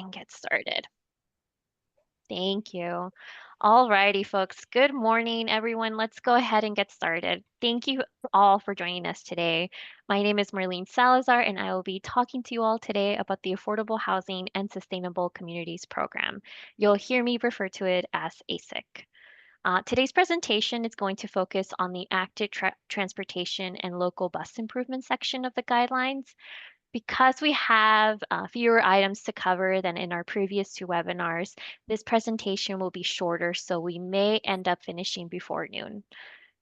and get started. Thank you. Alrighty, folks. Good morning, everyone. Let's go ahead and get started. Thank you all for joining us today. My name is Marlene Salazar, and I will be talking to you all today about the Affordable Housing and Sustainable Communities Program. You'll hear me refer to it as ASIC. Today's presentation is going to focus on the active transportation and local bus improvement section of the guidelines. Because we have fewer items to cover than in our previous two webinars, this presentation will be shorter, so we may end up finishing before noon.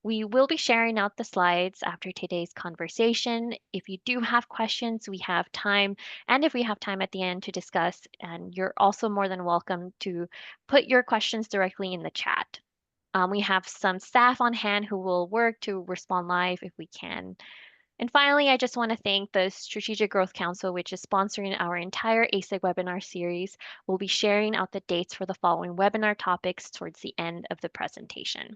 We will be sharing out the slides after today's conversation. If you do have questions, we have time, and if we have time at the end to discuss, and you're also more than welcome to put your questions directly in the chat. We have some staff on hand who will work to respond live if we can. And finally, I just want to thank the Strategic Growth Council, which is sponsoring our entire ASIC webinar series. We'll be sharing out the dates for the following webinar topics towards the end of the presentation.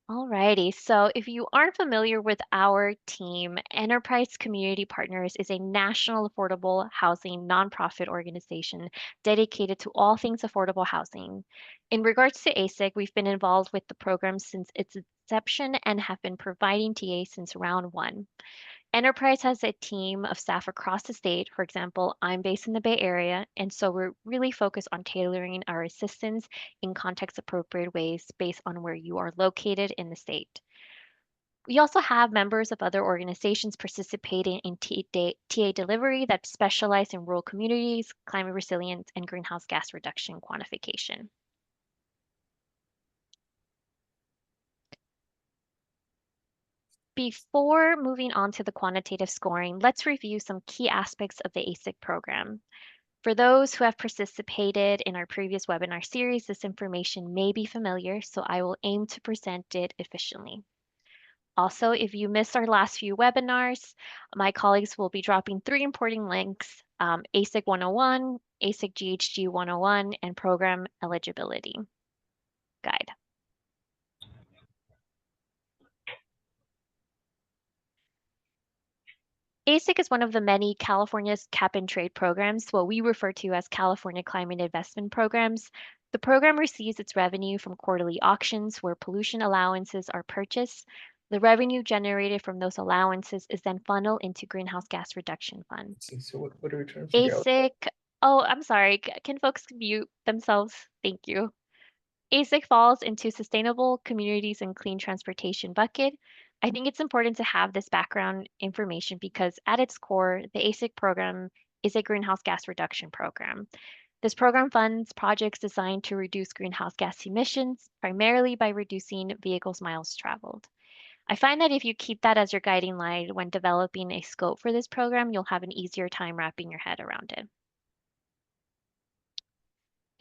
Alrighty, so if you aren't familiar with our team, Enterprise Community Partners is a national affordable housing nonprofit organization dedicated to all things affordable housing. In regards to ASIC, we've been involved with the program since its inception and have been providing TA since round one. Enterprise has a team of staff across the state. For example, I'm based in the Bay Area, and so we're really focused on tailoring our assistance in context appropriate ways based on where you are located in the state. We also have members of other organizations participating in TA delivery that specialize in rural communities, climate resilience, and greenhouse gas reduction quantification. Before moving on to the quantitative scoring, let's review some key aspects of the ASIC program. For those who have participated in our previous webinar series, this information may be familiar, so I will aim to present it efficiently. Also, if you missed our last few webinars, my colleagues will be dropping three important links, ASIC 101, ASIC GHG 101, and Program Eligibility Guide. ASIC is one of the many California's cap-and-trade programs, what we refer to as California Climate Investment Programs. The program receives its revenue from quarterly auctions where pollution allowances are purchased. The revenue generated from those allowances is then funneled into greenhouse gas reduction fund. So what are we trying to figure out? ASIC, oh, I'm sorry, can folks mute themselves? Thank you. ASIC falls into Sustainable Communities and Clean Transportation bucket. I think it's important to have this background information because at its core, the ASIC program is a greenhouse gas reduction program. This program funds projects designed to reduce greenhouse gas emissions, primarily by reducing vehicles' miles traveled. I find that if you keep that as your guiding light when developing a scope for this program, you'll have an easier time wrapping your head around it.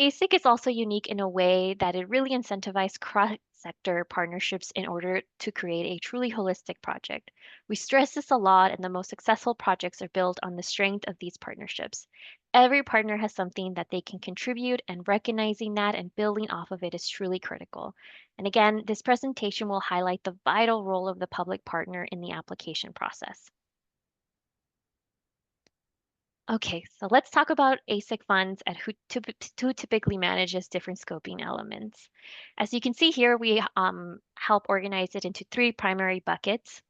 ASIC is also unique in a way that it really incentivizes cross-sector partnerships in order to create a truly holistic project. We stress this a lot, and the most successful projects are built on the strength of these partnerships. Every partner has something that they can contribute, and recognizing that and building off of it is truly critical. And again, this presentation will highlight the vital role of the public partner in the application process. Okay, so let's talk about ASIC funds and who typically manages different scoping elements. As you can see here, we help organize it into three primary buckets.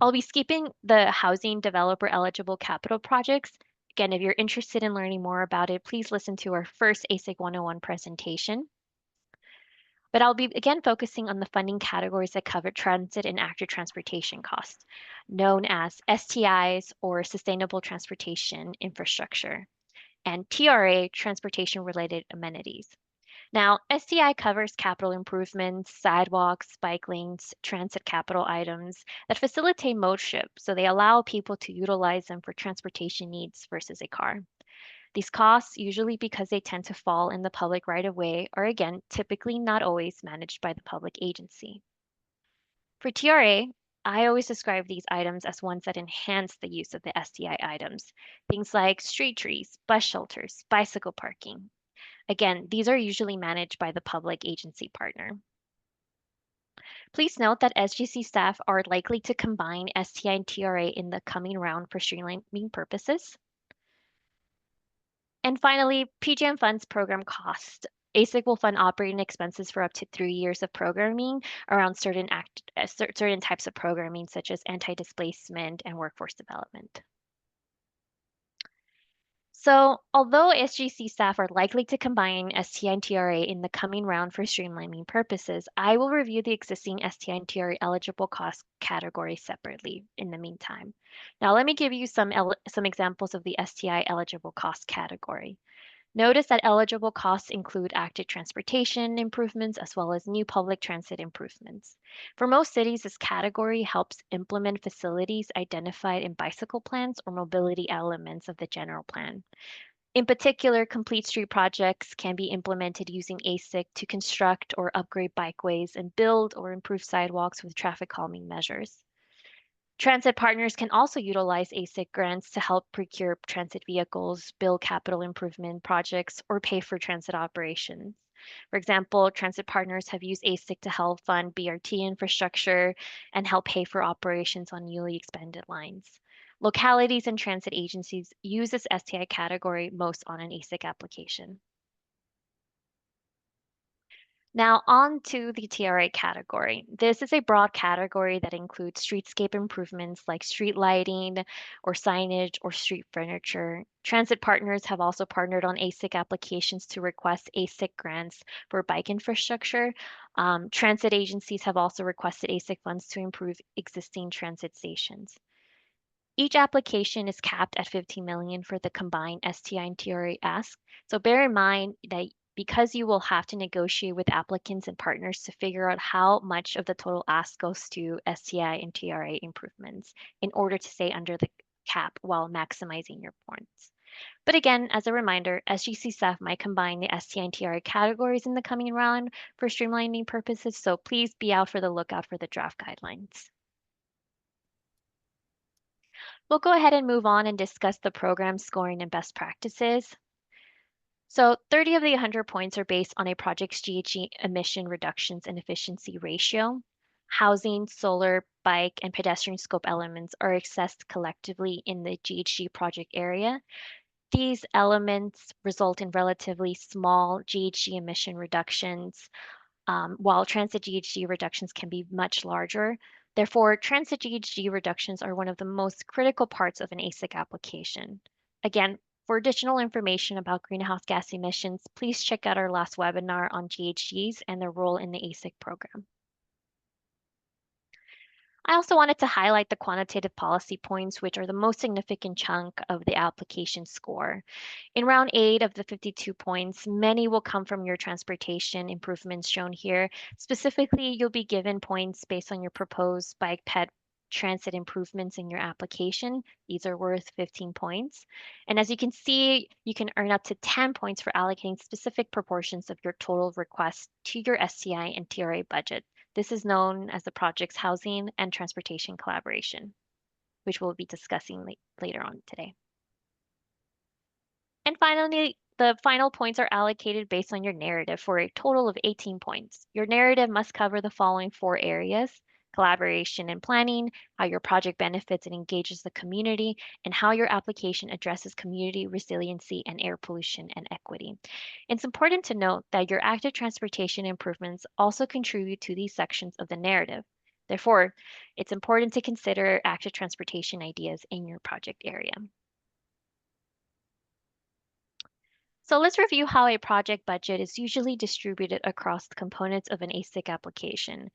I'll be skipping the housing developer eligible capital projects. Again, if you're interested in learning more about it, please listen to our first ASIC 101 presentation. But I'll be again focusing on the funding categories that cover transit and active transportation costs, known as STIs or Sustainable Transportation Infrastructure, and TRA, Transportation Related Amenities. Now, STI covers capital improvements, sidewalks, bike lanes, transit capital items that facilitate mode shift, so they allow people to utilize them for transportation needs versus a car. These costs, usually because they tend to fall in the public right of way, are again typically not always managed by the public agency. For TRA, I always describe these items as ones that enhance the use of the STI items, things like street trees, bus shelters, bicycle parking. Again, these are usually managed by the public agency partner. Please note that SGC staff are likely to combine STI and TRA in the coming round for streamlining purposes. And finally, PGM funds program cost. ASIC will fund operating expenses for up to 3 years of programming around certain types of programming, such as anti-displacement and workforce development. So, although SGC staff are likely to combine STI and TRA in the coming round for streamlining purposes, I will review the existing STI and TRA eligible cost categories separately in the meantime. Now, let me give you some examples of the STI eligible cost category. Notice that eligible costs include active transportation improvements as well as new public transit improvements. For most cities, this category helps implement facilities identified in bicycle plans or mobility elements of the general plan. In particular, complete street projects can be implemented using ASIC to construct or upgrade bikeways and build or improve sidewalks with traffic calming measures. Transit partners can also utilize ASIC grants to help procure transit vehicles, build capital improvement projects, or pay for transit operations. For example, transit partners have used ASIC to help fund BRT infrastructure and help pay for operations on newly expanded lines. Localities and transit agencies use this STI category most on an ASIC application. Now, on to the TRA category. This is a broad category that includes streetscape improvements like street lighting or signage or street furniture. Transit partners have also partnered on ASIC applications to request ASIC grants for bike infrastructure. Transit agencies have also requested ASIC funds to improve existing transit stations. Each application is capped at 15 million for the combined STI and TRA ask. So bear in mind that because you will have to negotiate with applicants and partners to figure out how much of the total ask goes to STI and TRA improvements in order to stay under the cap while maximizing your points. But again, as a reminder, SGC staff might combine the STI and TRA categories in the coming round for streamlining purposes, so please be out for the lookout for the draft guidelines. We'll go ahead and move on and discuss the program scoring and best practices. So 30 of the 100 points are based on a project's GHG emission reductions and efficiency ratio. Housing, solar, bike, and pedestrian scope elements are assessed collectively in the GHG project area. These elements result in relatively small GHG emission reductions while transit GHG reductions can be much larger. Therefore, transit GHG reductions are one of the most critical parts of an ASIC application. Again, for additional information about greenhouse gas emissions, please check out our last webinar on GHGs and their role in the ASIC program. I also wanted to highlight the quantitative policy points, which are the most significant chunk of the application score. In round 8 of the 52 points, many will come from your transportation improvements shown here. Specifically, you'll be given points based on your proposed bike ped transit improvements in your application. These are worth 15 points. And as you can see, you can earn up to 10 points for allocating specific proportions of your total request to your STI and TRA budget. This is known as the project's housing and transportation collaboration, which we'll be discussing later on today. And finally, the final points are allocated based on your narrative for a total of 18 points. Your narrative must cover the following 4 areas: collaboration and planning, how your project benefits and engages the community, and how your application addresses community resiliency and air pollution and equity. It's important to note that your active transportation improvements also contribute to these sections of the narrative. Therefore, it's important to consider active transportation ideas in your project area. So let's review how a project budget is usually distributed across the components of an ASIC application.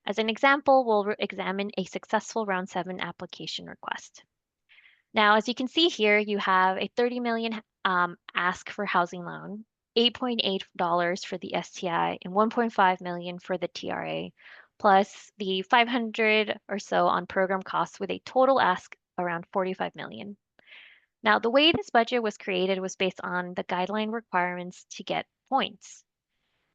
As an example, we'll examine a successful round 7 application request. Now, as you can see here, you have a 30 million ask for housing loan, $8.8 for the STI, and 1.5 million for the TRA, plus the 500 or so on program costs with a total ask around 45 million. Now, the way this budget was created was based on the guideline requirements to get points.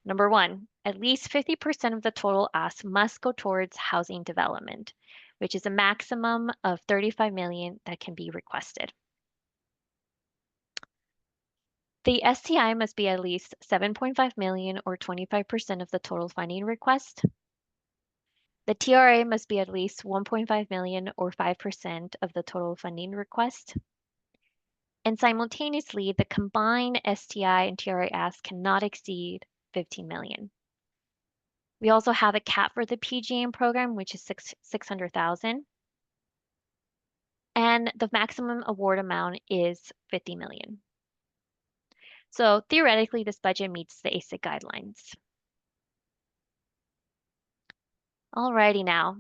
Number one, at least 50% of the total ask must go towards housing development, which is a maximum of 35 million that can be requested. The STI must be at least 7.5 million or 25% of the total funding request. The TRA must be at least 1.5 million or 5% of the total funding request. And simultaneously, the combined STI and TRA ask cannot exceed 15 million. We also have a cap for the PGM program, which is 600,000, and the maximum award amount is 50 million. So theoretically, this budget meets the AHSC guidelines. Alrighty now,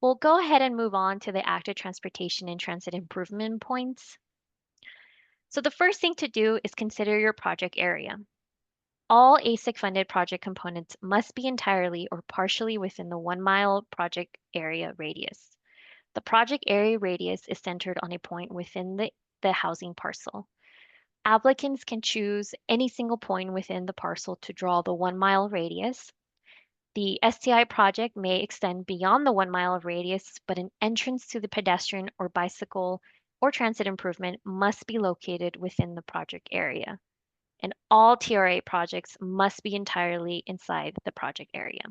we'll go ahead and move on to the active transportation and transit improvement points. So the first thing to do is consider your project area. All ASIC funded project components must be entirely or partially within the 1 mile project area radius. The project area radius is centered on a point within the housing parcel. Applicants can choose any single point within the parcel to draw the 1 mile radius. The STI project may extend beyond the 1 mile radius, but an entrance to the pedestrian or bicycle or transit improvement must be located within the project area. And all TRA projects must be entirely inside the project area.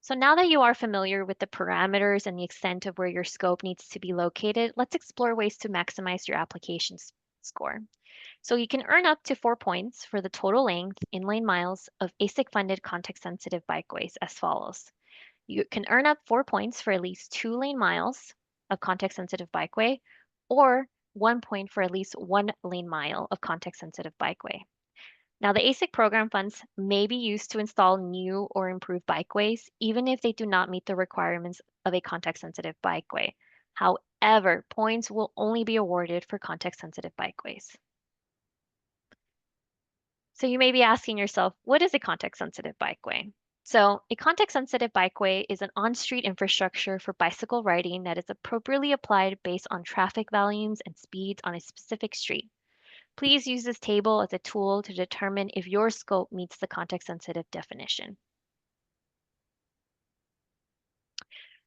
So now that you are familiar with the parameters and the extent of where your scope needs to be located, let's explore ways to maximize your application score. So you can earn up to 4 points for the total length in lane miles of ASIC-funded context-sensitive bikeways as follows. You can earn up 4 points for at least 2 lane miles of context-sensitive bikeway, or 1 point for at least 1 lane mile of context-sensitive bikeway. Now, the ASIC program funds may be used to install new or improved bikeways, even if they do not meet the requirements of a context-sensitive bikeway. However, points will only be awarded for context-sensitive bikeways. So you may be asking yourself, what is a context-sensitive bikeway? So a context-sensitive bikeway is an on-street infrastructure for bicycle riding that is appropriately applied based on traffic volumes and speeds on a specific street. Please use this table as a tool to determine if your scope meets the context-sensitive definition.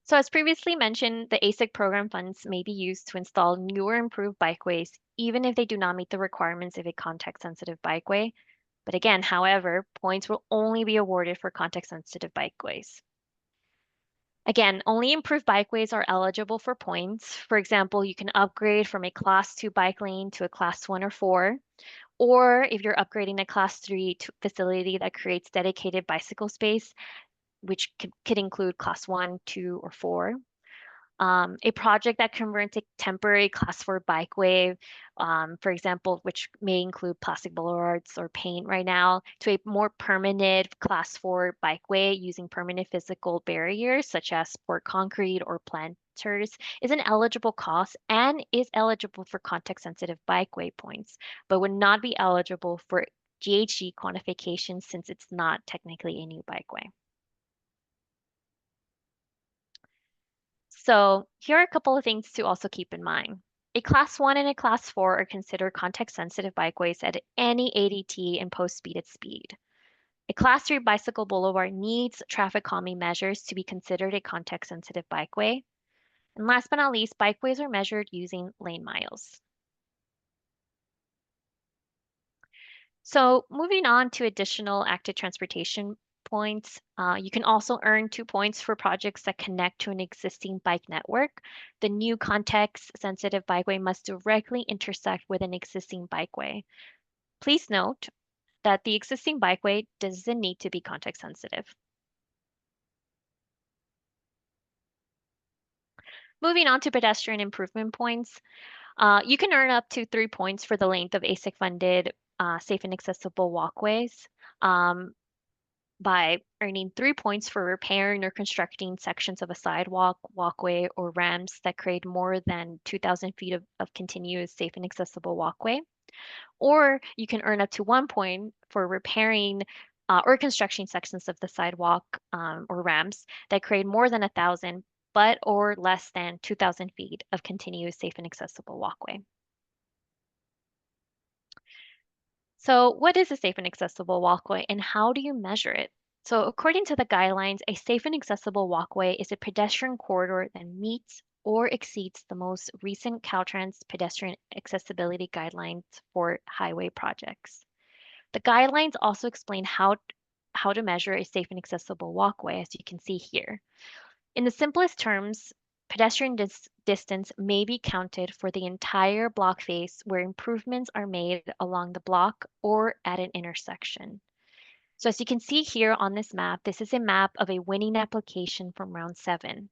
So as previously mentioned, the ASIC program funds may be used to install new or improved bikeways, even if they do not meet the requirements of a context-sensitive bikeway. But again, however, points will only be awarded for context-sensitive bikeways. Again, only improved bikeways are eligible for points. For example, you can upgrade from a class 2 bike lane to a class 1 or 4, or if you're upgrading a class 3 facility that creates dedicated bicycle space, which could include class 1, 2, or 4. A project that converts a temporary class 4 bikeway, for example, which may include plastic boulevards or paint right now, to a more permanent class 4 bikeway using permanent physical barriers such as poured concrete or planters is an eligible cost and is eligible for context-sensitive bikeway points, but would not be eligible for GHG quantification since it's not technically a new bikeway. So here are a couple of things to also keep in mind. A class 1 and a class 4 are considered context-sensitive bikeways at any ADT and post-speed at speed. A class 3 bicycle boulevard needs traffic calming measures to be considered a context-sensitive bikeway. And last but not least, bikeways are measured using lane miles. So moving on to additional active transportation points, you can also earn 2 points for projects that connect to an existing bike network. The new context-sensitive bikeway must directly intersect with an existing bikeway. Please note that the existing bikeway doesn't need to be context-sensitive. Moving on to pedestrian improvement points, you can earn up to 3 points for the length of ASIC-funded safe and accessible walkways. By earning 3 points for repairing or constructing sections of a sidewalk, walkway, or ramps that create more than 2,000 feet of continuous safe and accessible walkway. Or you can earn up to 1 point for repairing or construction sections of the sidewalk or ramps that create more than 1,000 but or less than 2,000 feet of continuous safe and accessible walkway. So, what is a safe and accessible walkway and how do you measure it? So, according to the guidelines, a safe and accessible walkway is a pedestrian corridor that meets or exceeds the most recent Caltrans pedestrian accessibility guidelines for highway projects. The guidelines also explain how how to measure a safe and accessible walkway, as you can see here. In the simplest terms, pedestrian distance may be counted for the entire block face where improvements are made along the block or at an intersection. So as you can see here on this map, this is a map of a winning application from round 7.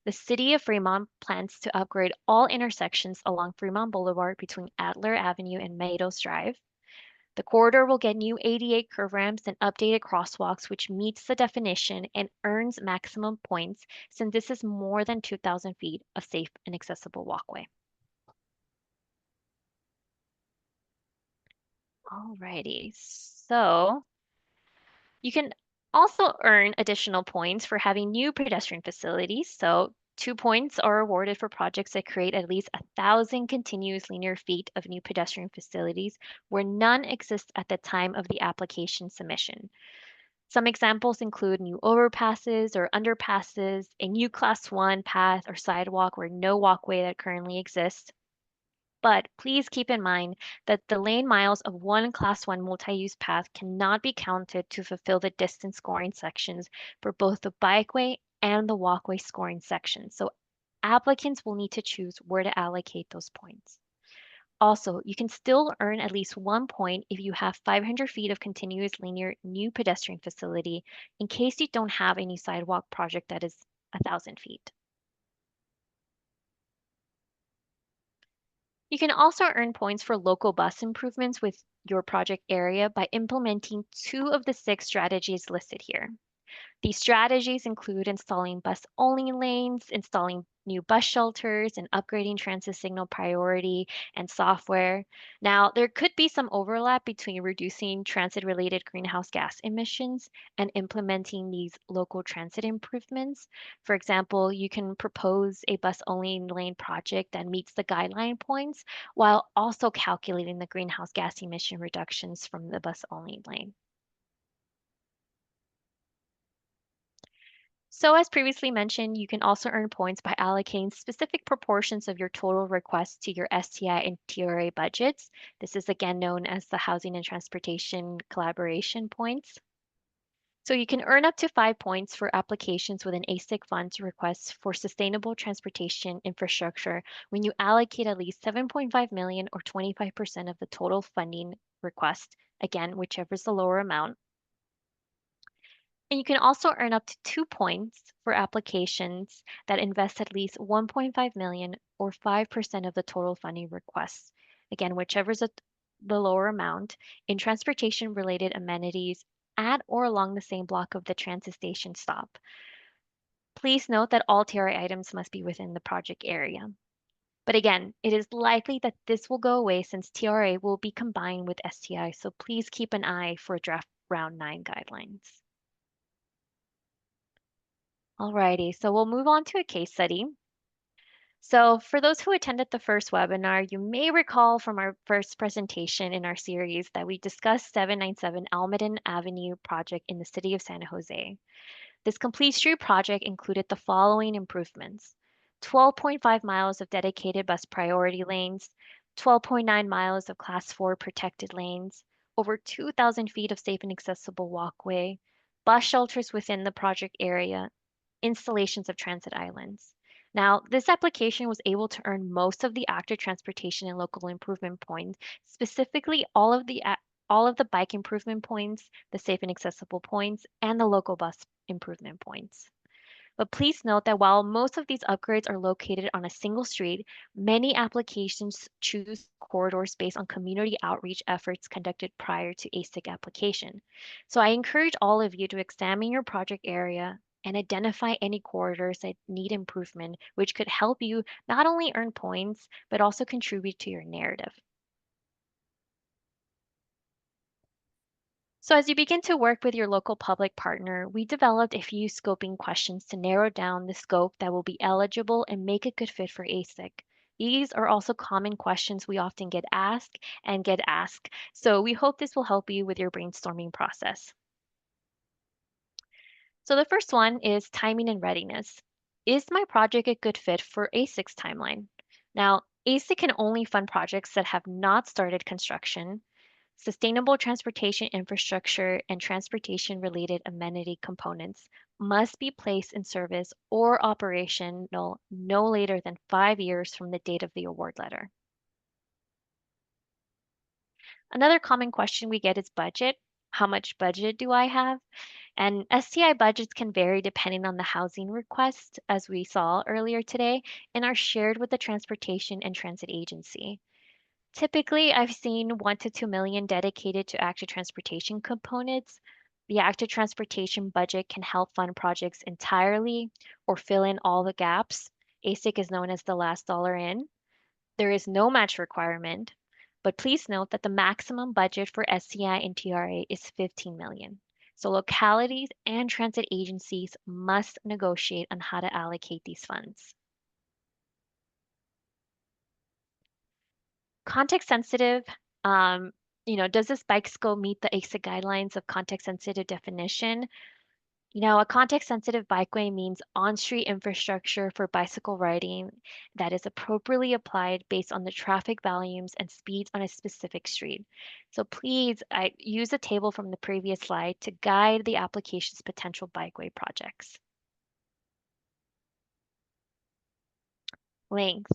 The city of Fremont plans to upgrade all intersections along Fremont Boulevard between Adler Avenue and Meadows Drive. The corridor will get new ADA curve ramps and updated crosswalks, which meets the definition and earns maximum points since this is more than 2,000 feet of safe and accessible walkway. Alrighty, so you can also earn additional points for having new pedestrian facilities. So 2 points are awarded for projects that create at least 1,000 continuous linear feet of new pedestrian facilities where none exist at the time of the application submission. Some examples include new overpasses or underpasses, a new class 1 path or sidewalk where no walkway that currently exists. But please keep in mind that the lane miles of one class 1 multi-use path cannot be counted to fulfill the distance scoring sections for both the bikeway and the walkway scoring sections. So applicants will need to choose where to allocate those points. Also, you can still earn at least 1 point if you have 500 feet of continuous linear new pedestrian facility in case you don't have any sidewalk project that is 1,000 feet. You can also earn points for local bus improvements with your project area by implementing 2 of the 6 strategies listed here. These strategies include installing bus-only lanes, installing new bus shelters, and upgrading transit signal priority and software. Now, there could be some overlap between reducing transit-related greenhouse gas emissions and implementing these local transit improvements. For example, you can propose a bus-only lane project that meets the guideline points while also calculating the greenhouse gas emission reductions from the bus-only lane. So as previously mentioned, you can also earn points by allocating specific proportions of your total requests to your STI and TRA budgets. This is again known as the Housing and Transportation Collaboration points. So you can earn up to 5 points for applications with an ASIC funds request for sustainable transportation infrastructure when you allocate at least 7.5 million or 25% of the total funding request, again, whichever is the lower amount. And you can also earn up to 2 points for applications that invest at least 1.5 million or 5% of the total funding requests. Again, whichever is the lower amount in transportation related amenities at or along the same block of the transit station stop. Please note that all TRA items must be within the project area. But again, it is likely that this will go away since TRA will be combined with STI, so please keep an eye for draft round 9 guidelines. Alrighty, so we'll move on to a case study. So for those who attended the first webinar, you may recall from our first presentation in our series that we discussed 797 Almaden Avenue project in the city of San Jose. This complete street project included the following improvements: 12.5 miles of dedicated bus priority lanes, 12.9 miles of class 4 protected lanes, over 2,000 feet of safe and accessible walkway, bus shelters within the project area, installations of transit islands. Now, this application was able to earn most of the active transportation and local improvement points, specifically all of the bike improvement points, the safe and accessible points, and the local bus improvement points. But please note that while most of these upgrades are located on a single street, many applications choose corridors based on community outreach efforts conducted prior to ASIC application. So I encourage all of you to examine your project area and identify any corridors that need improvement, which could help you not only earn points, but also contribute to your narrative. So as you begin to work with your local public partner, we developed a few scoping questions to narrow down the scope that will be eligible and make a good fit for ASIC. These are also common questions we often get asked. So we hope this will help you with your brainstorming process. So the first one is timing and readiness. Is my project a good fit for ASIC's timeline? Now, ASIC can only fund projects that have not started construction. Sustainable transportation infrastructure and transportation-related amenity components must be placed in service or operational no later than 5 years from the date of the award letter. Another common question we get is budget. How much budget do I have? And STI budgets can vary depending on the housing request, as we saw earlier today, and are shared with the transportation and transit agency. Typically, I've seen 1 to 2 million dedicated to active transportation components. The active transportation budget can help fund projects entirely or fill in all the gaps. ASIC is known as the last dollar in. There is no match requirement, but please note that the maximum budget for SCI and TRA is 15 million. So localities and transit agencies must negotiate on how to allocate these funds. Context sensitive, um, does this bike scope meet the ASIC guidelines of context sensitive definition? A context sensitive bikeway means on-street infrastructure for bicycle riding that is appropriately applied based on the traffic volumes and speeds on a specific street. So please, I use a table from the previous slide to guide the application's potential bikeway projects. Length.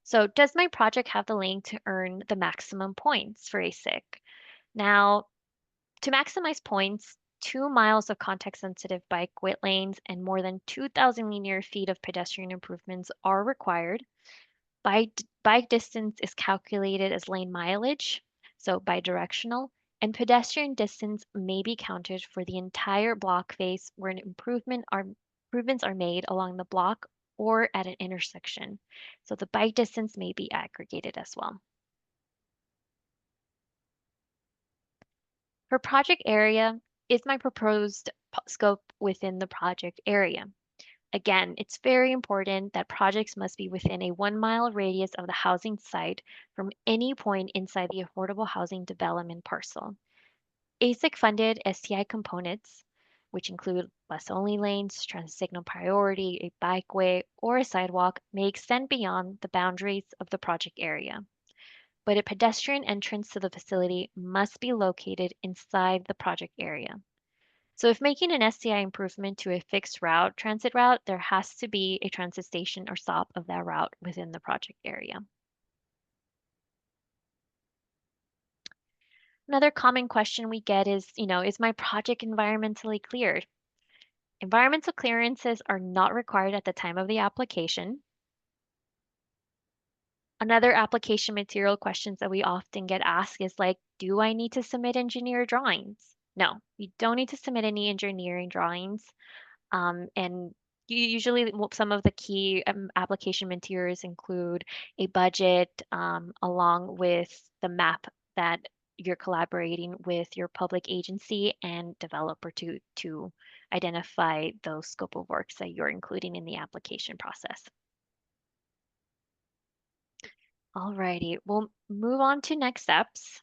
So does my project have the length to earn the maximum points for ASIC? Now, to maximize points, 2 miles of context-sensitive bike width lanes and more than 2,000 linear feet of pedestrian improvements are required. Bike distance is calculated as lane mileage, so bidirectional, and pedestrian distance may be counted for the entire block face where improvements are made along the block or at an intersection. So the bike distance may be aggregated as well. For project area, is my proposed scope within the project area? Again, it's very important that projects must be within a 1 mile radius of the housing site from any point inside the affordable housing development parcel. ASIC funded STI components, which include bus only lanes, transit signal priority, a bikeway, or a sidewalk, may extend beyond the boundaries of the project area, but a pedestrian entrance to the facility must be located inside the project area. So if making an STI improvement to a fixed route, transit route, there has to be a transit station or stop of that route within the project area. Another common question we get is my project environmentally cleared? Environmental clearances are not required at the time of the application. Another application material questions that we often get asked is like, do I need to submit engineer drawings? No, you don't need to submit any engineering drawings. And usually some of the key application materials include a budget along with the map that you're collaborating with your public agency and developer to identify those scope of works that you're including in the application process. Alrighty, we'll move on to next steps.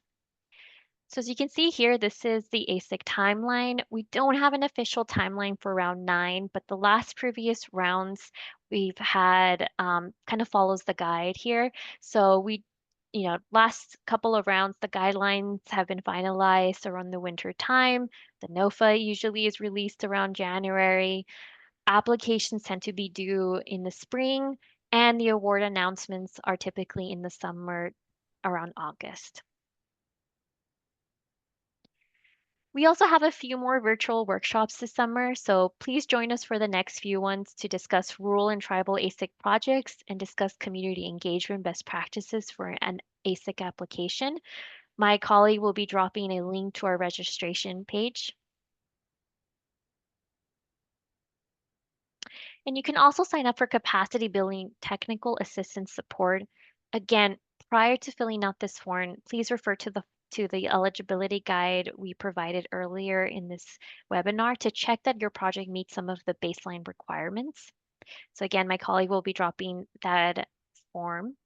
So as you can see here, this is the ASIC timeline. We don't have an official timeline for round 9, but the last previous rounds we've had kind of follows the guide here. So last couple of rounds, the guidelines have been finalized around the winter time. The NOFA usually is released around January. Applications tend to be due in the spring, and the award announcements are typically in the summer around August. We also have a few more virtual workshops this summer, so please join us for the next few ones to discuss rural and tribal ASIC projects and discuss community engagement best practices for an ASIC application. My colleague will be dropping a link to our registration page. And you can also sign up for capacity building technical assistance support. Again, prior to filling out this form, please refer to the eligibility guide we provided earlier in this webinar to check that your project meets some of the baseline requirements. So again, my colleague will be dropping that form.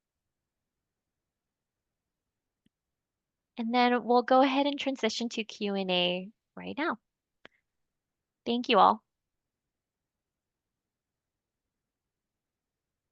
And then we'll go ahead and transition to Q&A right now. Thank you all.